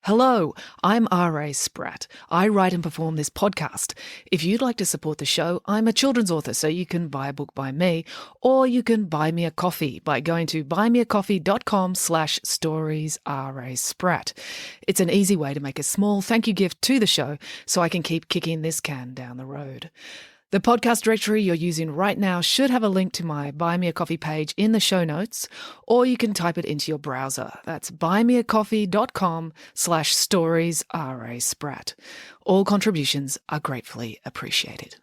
Hello, I'm R.A. Spratt. I write and perform this podcast. If you'd like to support the show, I'm a children's author, so you can buy a book by me, or you can buy me a coffee by going to buymeacoffee.com/storiesRASpratt. It's an easy way to make a small thank you gift to the show so I can keep kicking this can down the road. The podcast directory you're using right now should have a link to my Buy Me a Coffee page in the show notes, or you can type it into your browser. That's buymeacoffee.com/storiesRASpratt. All contributions are gratefully appreciated.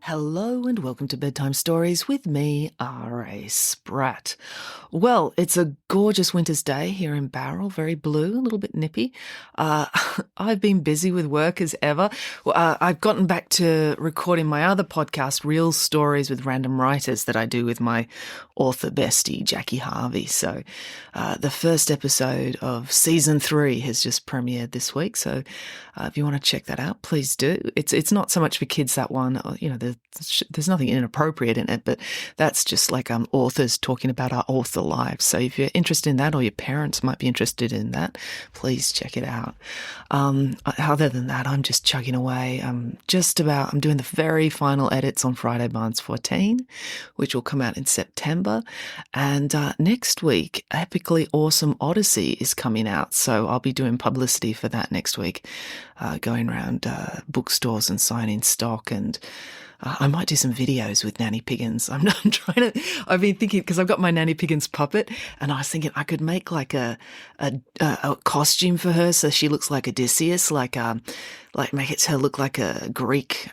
Hello and welcome to Bedtime Stories with me, R.A. Spratt. Well, it's a gorgeous winter's day here in Barrel, very blue, a little bit nippy. I've been busy with work as ever. I've gotten back to recording my other podcast, Real Stories with Random Writers, that I do with my author bestie, Jackie Harvey. So the first episode of Season 3 has just premiered this week. So if you want to check that out, please do. It's not so much for kids, that one. You know, there's nothing inappropriate in it, but that's just like authors talking about our author lives. So if you're interested in that, or your parents might be interested in that, please check it out. Other than that, I'm just chugging away. I'm doing the very final edits on Friday Barnes 14, which will come out in September. And next week, Epically Awesome Odyssey is coming out. So I'll be doing publicity for that next week, going around bookstores and signing stock, and I might do some videos with Nanny Piggins. I've been thinking, because I've got my Nanny Piggins puppet, and I was thinking I could make like a costume for her so she looks like Odysseus, like make her look like a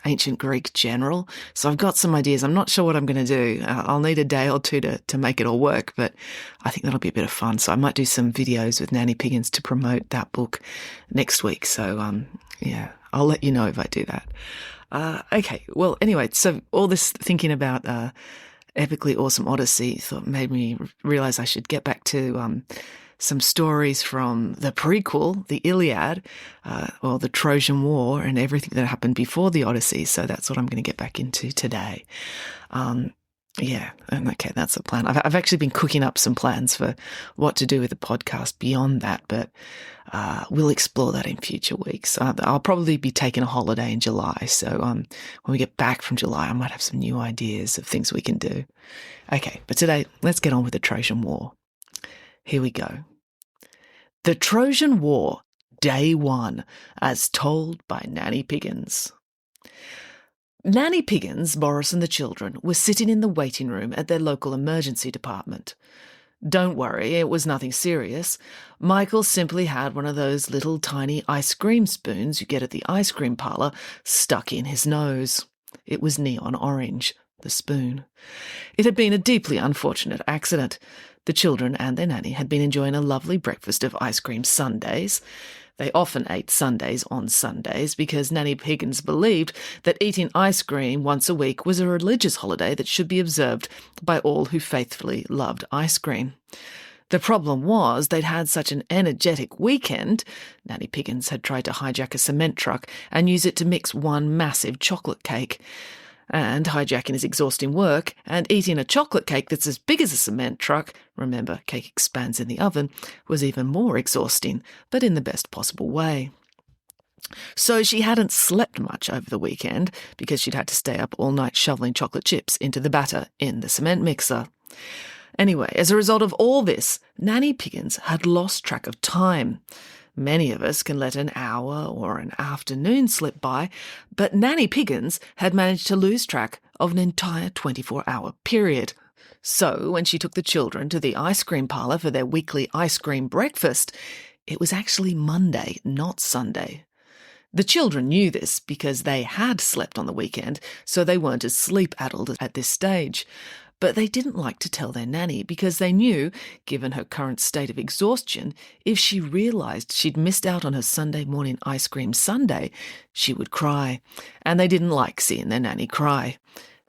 ancient Greek general. So I've got some ideas. I'm not sure what I'm going to do. I'll need a day or two to make it all work, but I think that'll be a bit of fun. So I might do some videos with Nanny Piggins to promote that book next week. So yeah, I'll let you know if I do that. Okay, well, anyway, so all this thinking about Epically Awesome Odyssey made me realize I should get back to some stories from the prequel, the Iliad, or the Trojan War, and everything that happened before the Odyssey. So that's what I'm going to get back into today. Yeah, okay, that's the plan. I've actually been cooking up some plans for what to do with the podcast beyond that, but we'll explore that in future weeks. I'll probably be taking a holiday in July, so when we get back from July, I might have some new ideas of things we can do. Okay, but today, let's get on with the Trojan War. Here we go. The Trojan War, Day 1, as told by Nanny Piggins. Nanny Piggins, Boris and the children were sitting in the waiting room at their local emergency department. Don't worry, it was nothing serious. Michael simply had one of those little tiny ice cream spoons you get at the ice cream parlour stuck in his nose. It was neon orange, the spoon. It had been a deeply unfortunate accident. The children and their nanny had been enjoying a lovely breakfast of ice cream sundaes. They often ate sundaes on Sundays because Nanny Piggins believed that eating ice cream once a week was a religious holiday that should be observed by all who faithfully loved ice cream. The problem was they'd had such an energetic weekend. Nanny Piggins had tried to hijack a cement truck and use it to mix one massive chocolate cake. And hijacking is exhausting work, and eating a chocolate cake that's as big as a cement truck, remember, cake expands in the oven, was even more exhausting, but in the best possible way. So she hadn't slept much over the weekend because she'd had to stay up all night shoveling chocolate chips into the batter in the cement mixer. Anyway, as a result of all this, Nanny Piggins had lost track of time. Many of us can let an hour or an afternoon slip by, but Nanny Piggins had managed to lose track of an entire 24-hour period. So when she took the children to the ice cream parlour for their weekly ice cream breakfast, it was actually Monday, not Sunday. The children knew this because they had slept on the weekend, so they weren't as sleep-addled at this stage. But they didn't like to tell their nanny because they knew, given her current state of exhaustion, if she realised she'd missed out on her Sunday morning ice cream sundae, she would cry. And they didn't like seeing their nanny cry.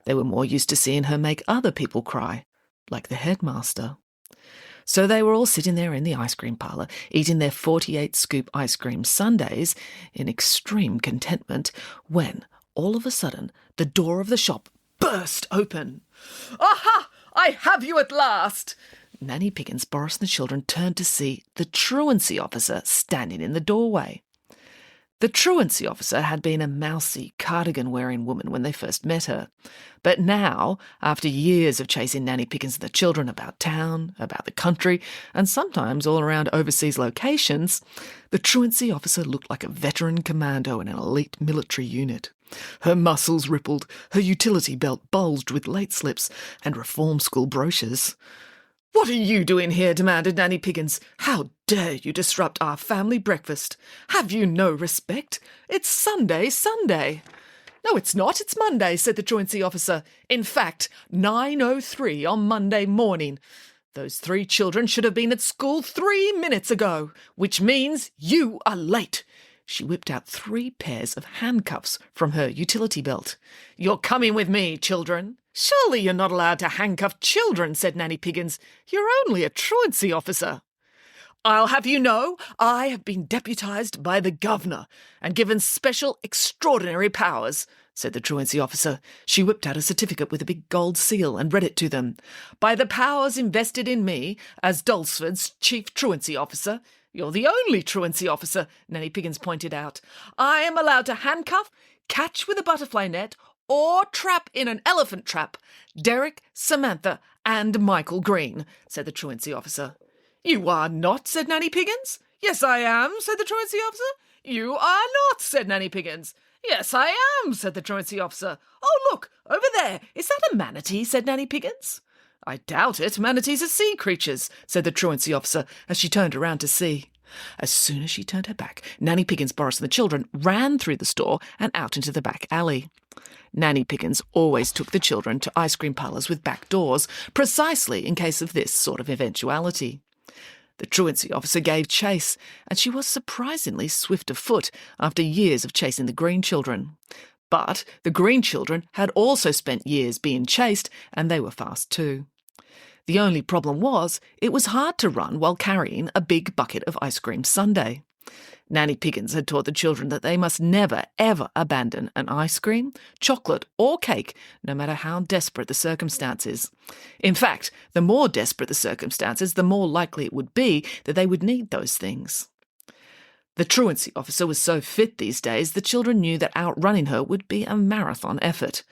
They were more used to seeing her make other people cry, like the headmaster. So they were all sitting there in the ice cream parlour, eating their 48-scoop ice cream sundaes in extreme contentment, when, all of a sudden, the door of the shop burst open. Aha! I have you at last! Nanny Piggins, Boris and the children turned to see the truancy officer standing in the doorway. The truancy officer had been a mousy, cardigan-wearing woman when they first met her. But now, after years of chasing Nanny Piggins and the children about town, about the country, and sometimes all around overseas locations, the truancy officer looked like a veteran commando in an elite military unit. Her muscles rippled, her utility belt bulged with late slips and reform school brochures. "What are you doing here?" demanded Nanny Piggins. "How dare you disrupt our family breakfast? Have you no respect? It's Sunday. "No, it's not. It's Monday," said the truancy officer. "In fact, 9:03 on Monday morning. Those 3 children should have been at school 3 minutes ago, which means you are late." She whipped out 3 pairs of handcuffs from her utility belt. "You're coming with me, children." "Surely you're not allowed to handcuff children," said Nanny Piggins. "You're only a truancy officer." "I'll have you know, I have been deputised by the governor and given special extraordinary powers," said the truancy officer. She whipped out a certificate with a big gold seal and read it to them. "By the powers invested in me as Dulsford's chief truancy officer," "You're the only truancy officer," Nanny Piggins pointed out, "I am allowed to handcuff, catch with a butterfly net, or trap in an elephant trap Derek, Samantha, and Michael Green," said the truancy officer. "You are not," said Nanny Piggins. "Yes, I am," said the truancy officer. "You are not," said Nanny Piggins. "Yes, I am," said the truancy officer. "Oh, look, over there. Is that a manatee?" said Nanny Piggins. "I doubt it. Manatees are sea creatures," said the truancy officer as she turned around to see. As soon as she turned her back, Nanny Piggins, Boris and the children ran through the store and out into the back alley. Nanny Piggins always took the children to ice cream parlours with back doors, precisely in case of this sort of eventuality. The truancy officer gave chase, and she was surprisingly swift of foot after years of chasing the green children. But the green children had also spent years being chased, and they were fast too. The only problem was it was hard to run while carrying a big bucket of ice cream sundae. Nanny Piggins had taught the children that they must never, ever abandon an ice cream, chocolate or cake, no matter how desperate the circumstances. In fact, the more desperate the circumstances, the more likely it would be that they would need those things. The truancy officer was so fit these days, the children knew that outrunning her would be a marathon effort.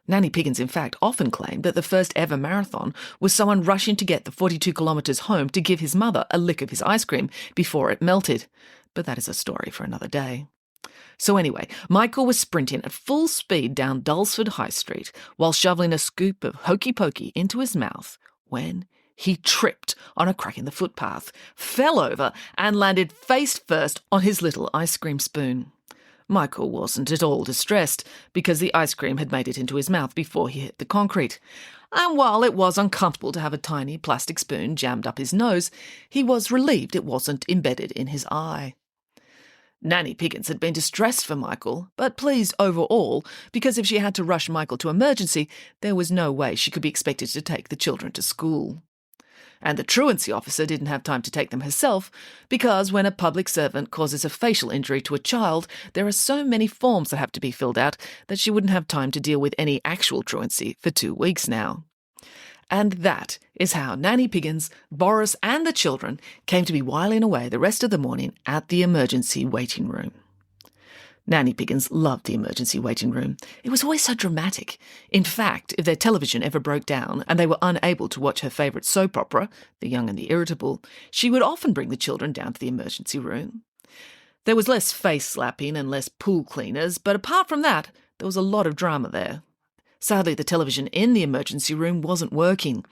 Nanny Piggins, in fact, often claimed that the first ever marathon was someone rushing to get the 42 kilometres home to give his mother a lick of his ice cream before it melted. But that is a story for another day. So anyway, Michael was sprinting at full speed down Dulsford High Street while shoveling a scoop of hokey pokey into his mouth when he tripped on a crack in the footpath, fell over and landed face first on his little ice cream spoon. Michael wasn't at all distressed because the ice cream had made it into his mouth before he hit the concrete. And while it was uncomfortable to have a tiny plastic spoon jammed up his nose, he was relieved it wasn't embedded in his eye. Nanny Piggins had been distressed for Michael, but pleased overall because if she had to rush Michael to emergency, there was no way she could be expected to take the children to school. And the truancy officer didn't have time to take them herself because when a public servant causes a facial injury to a child, there are so many forms that have to be filled out that she wouldn't have time to deal with any actual truancy for 2 weeks now. And that is how Nanny Piggins, Boris and the children came to be whiling away the rest of the morning at the emergency waiting room. Nanny Piggins loved the emergency waiting room. It was always so dramatic. In fact, if their television ever broke down and they were unable to watch her favourite soap opera, The Young and the Irritable, she would often bring the children down to the emergency room. There was less face slapping and less pool cleaners, but apart from that, there was a lot of drama there. Sadly, the television in the emergency room wasn't working.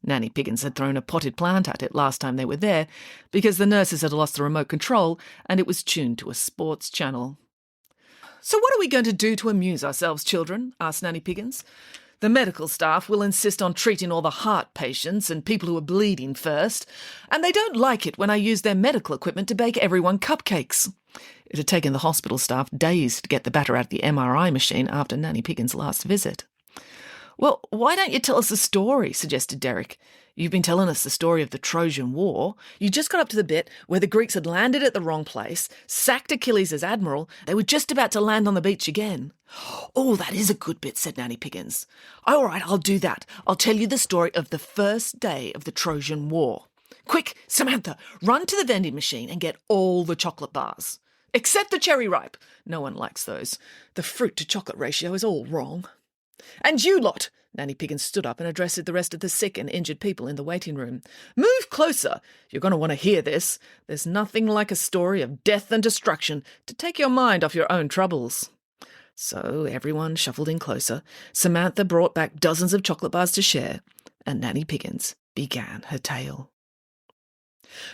Nanny Piggins had thrown a potted plant at it last time they were there because the nurses had lost the remote control and it was tuned to a sports channel. "So what are we going to do to amuse ourselves, children?" asked Nanny Piggins. "The medical staff will insist on treating all the heart patients and people who are bleeding first, and they don't like it when I use their medical equipment to bake everyone cupcakes." It had taken the hospital staff days to get the batter out of the MRI machine after Nanny Piggins' last visit. Well, why don't you tell us a story, suggested Derek. You've been telling us the story of the Trojan War. You just got up to the bit where the Greeks had landed at the wrong place, sacked Achilles as admiral. They were just about to land on the beach again. Oh, that is a good bit, said Nanny Piggins. All right, I'll do that. I'll tell you the story of the first day of the Trojan War. Quick, Samantha, run to the vending machine and get all the chocolate bars. Except the cherry ripe. No one likes those. The fruit to chocolate ratio is all wrong. And you lot, Nanny Piggins stood up and addressed the rest of the sick and injured people in the waiting room. Move closer. You're going to want to hear this. There's nothing like a story of death and destruction to take your mind off your own troubles. So everyone shuffled in closer. Samantha brought back dozens of chocolate bars to share, and Nanny Piggins began her tale.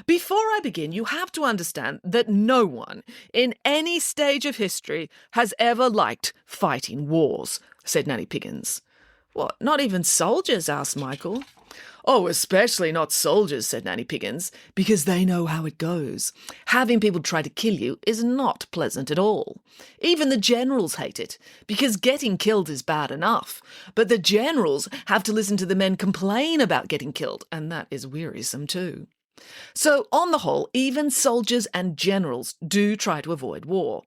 Before I begin, you have to understand that no one in any stage of history has ever liked fighting wars, said Nanny Piggins. What, not even soldiers? Asked Michael. Oh, especially not soldiers, said Nanny Piggins, because they know how it goes. Having people try to kill you is not pleasant at all. Even the generals hate it, because getting killed is bad enough. But the generals have to listen to the men complain about getting killed, and that is wearisome too. So, on the whole, even soldiers and generals do try to avoid war,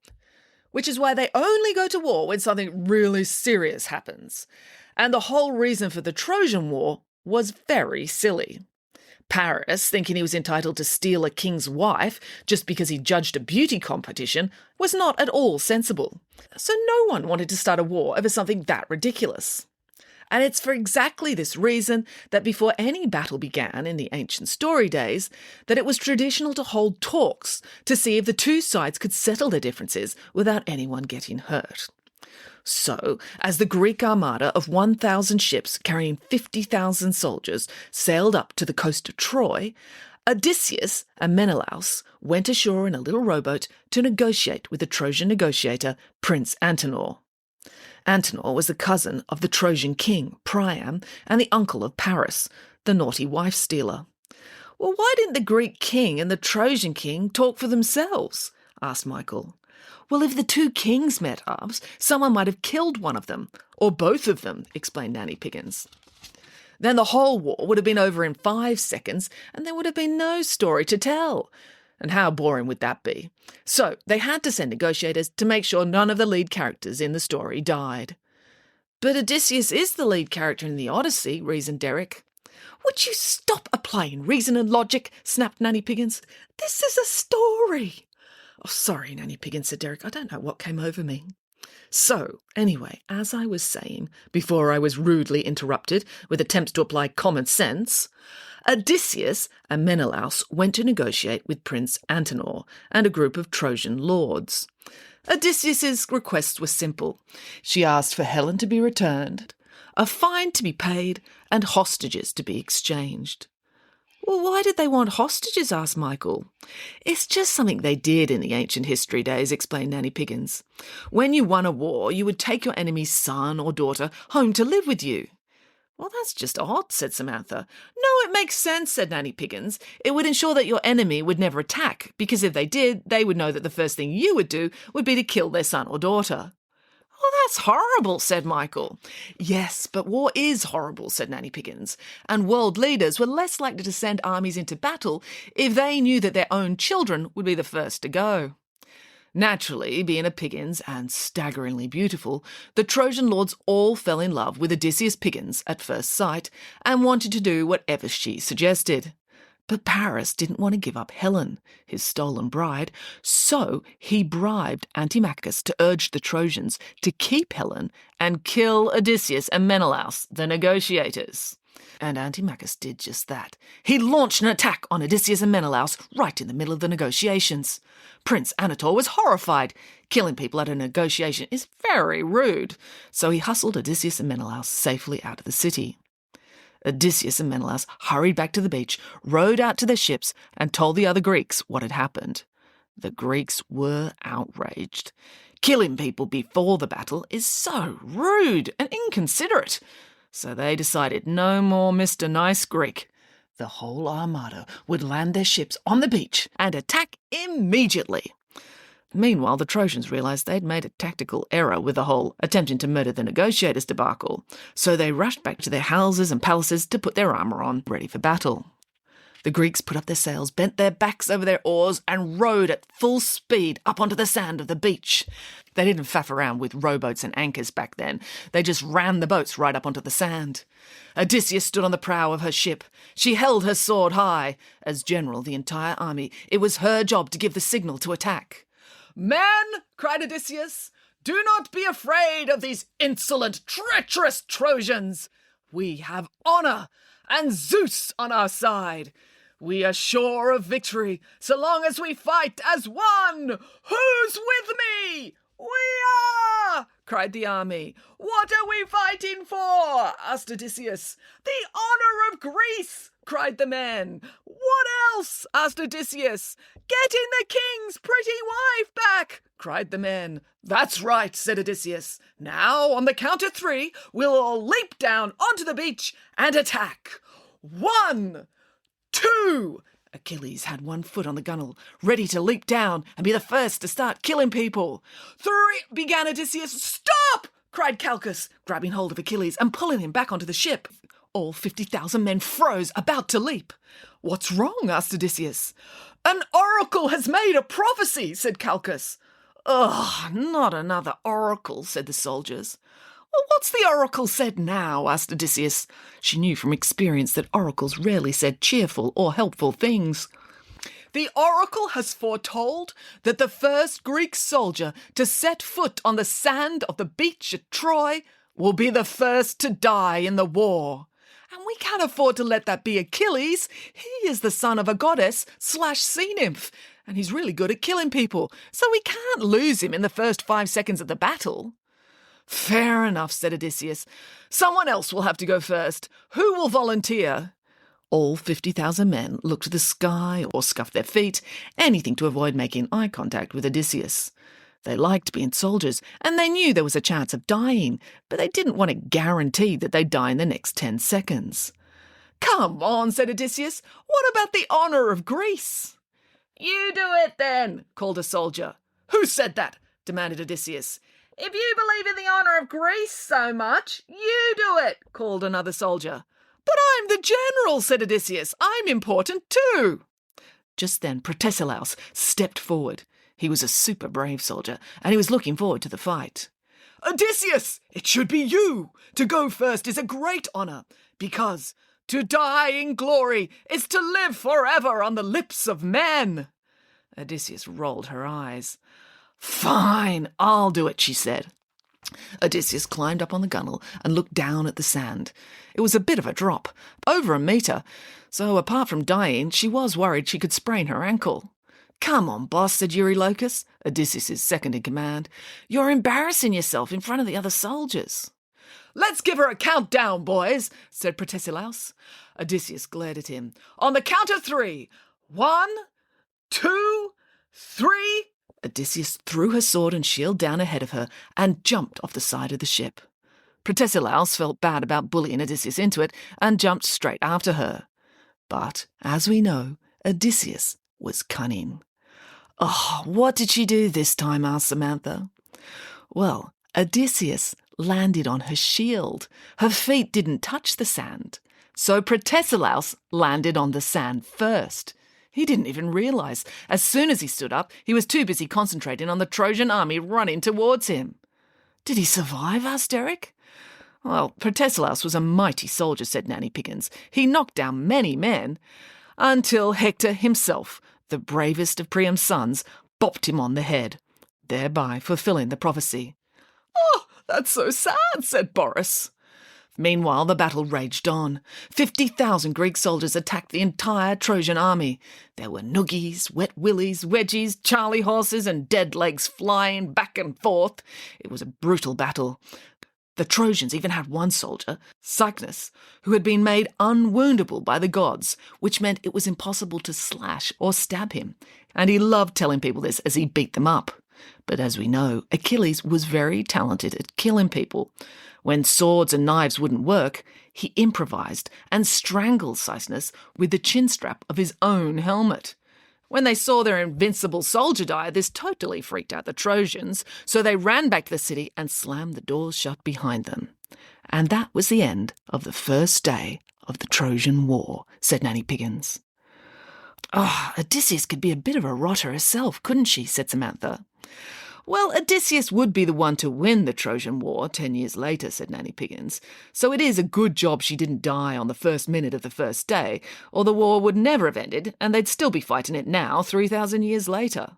which is why they only go to war when something really serious happens. And the whole reason for the Trojan War was very silly. Paris, thinking he was entitled to steal a king's wife just because he judged a beauty competition, was not at all sensible. So no one wanted to start a war over something that ridiculous. And it's for exactly this reason that before any battle began in the ancient story days, that it was traditional to hold talks to see if the two sides could settle their differences without anyone getting hurt. So, as the Greek armada of 1,000 ships carrying 50,000 soldiers sailed up to the coast of Troy, Odysseus and Menelaus went ashore in a little rowboat to negotiate with the Trojan negotiator, Prince Antenor. Antenor was the cousin of the Trojan king, Priam, and the uncle of Paris, the naughty wife-stealer. Well, why didn't the Greek king and the Trojan king talk for themselves? Asked Michael. Well, if the two kings met up, someone might have killed one of them, or both of them, explained Nanny Piggins. Then the whole war would have been over in 5 seconds, and there would have been no story to tell. And how boring would that be? So they had to send negotiators to make sure none of the lead characters in the story died. But Odysseus is the lead character in the Odyssey, reasoned Derek. Would you stop applying reason and logic? Snapped Nanny Piggins. This is a story. Oh, sorry, Nanny Piggins, said Derek. I don't know what came over me. So, anyway, as I was saying, before I was rudely interrupted with attempts to apply common sense, Odysseus and Menelaus went to negotiate with Prince Antenor and a group of Trojan lords. Odysseus's requests were simple. She asked for Helen to be returned, a fine to be paid, and hostages to be exchanged. Well, why did they want hostages? Asked Michael. It's just something they did in the ancient history days, explained Nanny Piggins. When you won a war, you would take your enemy's son or daughter home to live with you. Well, that's just odd, said Samantha. No, it makes sense, said Nanny Piggins. It would ensure that your enemy would never attack, because if they did, they would know that the first thing you would do would be to kill their son or daughter. Oh, that's horrible, said Michael. Yes, but war is horrible, said Nanny Piggins, and world leaders were less likely to send armies into battle if they knew that their own children would be the first to go. Naturally, being a Piggins and staggeringly beautiful, the Trojan lords all fell in love with Odysseus Piggins at first sight and wanted to do whatever she suggested. But Paris didn't want to give up Helen, his stolen bride, so he bribed Antimachus to urge the Trojans to keep Helen and kill Odysseus and Menelaus, the negotiators. And Antimachus did just that. He launched an attack on Odysseus and Menelaus right in the middle of the negotiations. Prince Antenor was horrified. Killing people at a negotiation is very rude. So he hustled Odysseus and Menelaus safely out of the city. Odysseus and Menelaus hurried back to the beach, rowed out to their ships, and told the other Greeks what had happened. The Greeks were outraged. Killing people before the battle is so rude and inconsiderate. So they decided no more Mr. Nice Greek. The whole armada would land their ships on the beach and attack immediately. Meanwhile, the Trojans realised they'd made a tactical error with the whole attempting to murder the negotiators debacle, so they rushed back to their houses and palaces to put their armour on, ready for battle. The Greeks put up their sails, bent their backs over their oars, and rowed at full speed up onto the sand of the beach. They didn't faff around with rowboats and anchors back then. They just ran the boats right up onto the sand. Odysseus stood on the prow of her ship. She held her sword high. As general of the entire army, it was her job to give the signal to attack. "Men," cried Odysseus, "do not be afraid of these insolent, treacherous Trojans. We have honour and Zeus on our side. We are sure of victory so long as we fight as one. Who's with me?" "We are!" cried the army. "What are we fighting for?" asked Odysseus. "The honour of Greece," cried the men. "What else?" asked Odysseus. "Getting the king's pretty wife back," cried the men. "That's right," said Odysseus. "Now, on the count of 3, we'll all leap down onto the beach and attack. 1, 2... Achilles had one foot on the gunwale, ready to leap down and be the first to start killing people. 3, began Odysseus. "Stop!" cried Calchas, grabbing hold of Achilles and pulling him back onto the ship. All 50,000 men froze, about to leap. "What's wrong?" asked Odysseus. "An oracle has made a prophecy," said Calchas. "Ugh, not another oracle," said the soldiers. "Well, what's the oracle said now?" asked Odysseus. She knew from experience that oracles rarely said cheerful or helpful things. "The oracle has foretold that the first Greek soldier to set foot on the sand of the beach at Troy will be the first to die in the war. And we can't afford to let that be Achilles. He is the son of a goddess/sea nymph, and he's really good at killing people, so we can't lose him in the first 5 seconds of the battle." "Fair enough," said Odysseus. "Someone else will have to go first. Who will volunteer?" All 50,000 men looked to the sky or scuffed their feet, anything to avoid making eye contact with Odysseus. They liked being soldiers, and they knew there was a chance of dying, but they didn't want to guarantee that they'd die in the next 10 seconds. "Come on," said Odysseus. "What about the honour of Greece?" "You do it then," called a soldier. "Who said that?" demanded Odysseus. "If you believe in the honour of Greece so much, you do it," called another soldier. "But I'm the general," said Odysseus. "I'm important too." Just then Protesilaus stepped forward. He was a super brave soldier, and he was looking forward to the fight. "Odysseus, it should be you. To go first is a great honour, because to die in glory is to live forever on the lips of men." Odysseus rolled her eyes. "Fine, I'll do it," she said. Odysseus climbed up on the gunwale and looked down at the sand. It was a bit of a drop, over 1 metre, so apart from dying, she was worried she could sprain her ankle. "Come on, boss," said Eurylochus, Odysseus' second in command. "You're embarrassing yourself in front of the other soldiers." "Let's give her a countdown, boys," said Protesilaus. Odysseus glared at him. "On the count of 3. 1, 2, 3... Odysseus threw her sword and shield down ahead of her and jumped off the side of the ship. Protesilaus felt bad about bullying Odysseus into it and jumped straight after her. But, as we know, Odysseus was cunning. "Oh, what did she do this time?" asked Samantha. Well, Odysseus landed on her shield. Her feet didn't touch the sand. So Protesilaus landed on the sand first. He didn't even realise. As soon as he stood up, he was too busy concentrating on the Trojan army running towards him. "Did he survive?" asked Derek. "Well, Protesilaus was a mighty soldier," said Nanny Piggins. "He knocked down many men, until Hector himself, the bravest of Priam's sons, bopped him on the head, thereby fulfilling the prophecy." "Oh, that's so sad," said Boris. Meanwhile, the battle raged on. 50,000 Greek soldiers attacked the entire Trojan army. There were noogies, wet willies, wedgies, charley horses, and dead legs flying back and forth. It was a brutal battle. The Trojans even had one soldier, Cycnus, who had been made unwoundable by the gods, which meant it was impossible to slash or stab him. And he loved telling people this as he beat them up. But as we know, Achilles was very talented at killing people. When swords and knives wouldn't work, he improvised and strangled Cycnus with the chin strap of his own helmet. When they saw their invincible soldier die, this totally freaked out the Trojans, so they ran back to the city and slammed the doors shut behind them. And that was the end of the first day of the Trojan War, said Nanny Piggins. Oh, Odysseus could be a bit of a rotter herself, couldn't she? Said Samantha. Well, Odysseus would be the one to win the Trojan War 10 years later, said Nanny Piggins. So it is a good job she didn't die on the first minute of the first day, or the war would never have ended, and they'd still be fighting it now, 3,000 years later.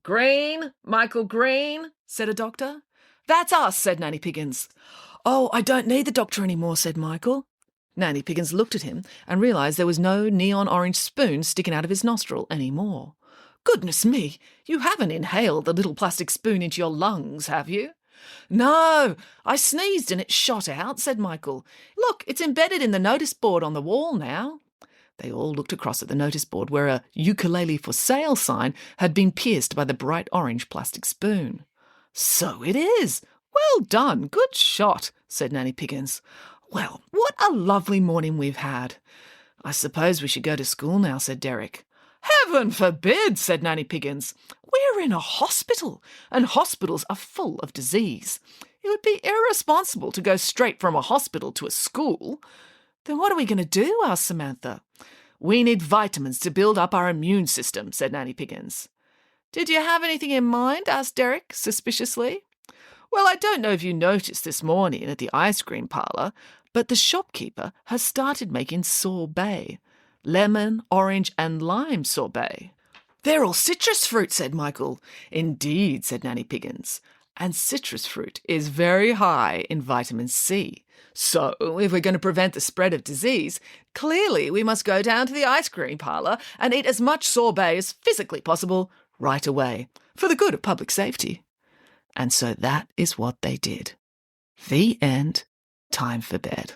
Green, Michael Green, said a doctor. That's us, said Nanny Piggins. Oh, I don't need the doctor anymore, said Michael. Nanny Piggins looked at him and realised there was no neon orange spoon sticking out of his nostril anymore. Goodness me, you haven't inhaled the little plastic spoon into your lungs, have you? No, I sneezed and it shot out, said Michael. Look, it's embedded in the notice board on the wall now. They all looked across at the notice board where a ukulele for sale sign had been pierced by the bright orange plastic spoon. So it is. Well done, good shot, said Nanny Piggins. Well, what a lovely morning we've had. I suppose we should go to school now, said Derek. Heaven forbid, said Nanny Piggins. We're in a hospital, and hospitals are full of disease. It would be irresponsible to go straight from a hospital to a school. Then what are we going to do? Asked Samantha. We need vitamins to build up our immune system, said Nanny Piggins. Did you have anything in mind? Asked Derek suspiciously. Well, I don't know if you noticed this morning at the ice cream parlour, but the shopkeeper has started making sorbet. Lemon, orange and lime sorbet. They're all citrus fruit, said Michael. Indeed, said Nanny Piggins. And citrus fruit is very high in vitamin C. So, if we're going to prevent the spread of disease, clearly we must go down to the ice cream parlour and eat as much sorbet as physically possible right away, for the good of public safety. And so that is what they did. The end. Time for bed.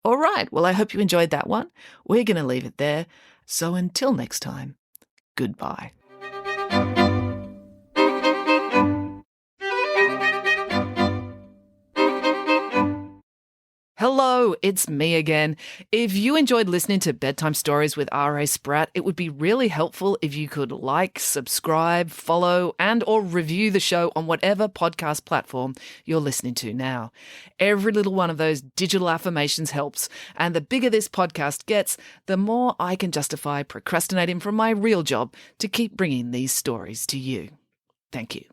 All right, well, I hope you enjoyed that one. We're going to leave it there. So until next time, goodbye. Hello, it's me again. If you enjoyed listening to Bedtime Stories with R.A. Spratt, it would be really helpful if you could like, subscribe, follow, and or review the show on whatever podcast platform you're listening to now. Every little one of those digital affirmations helps, and the bigger this podcast gets, the more I can justify procrastinating from my real job to keep bringing these stories to you. Thank you.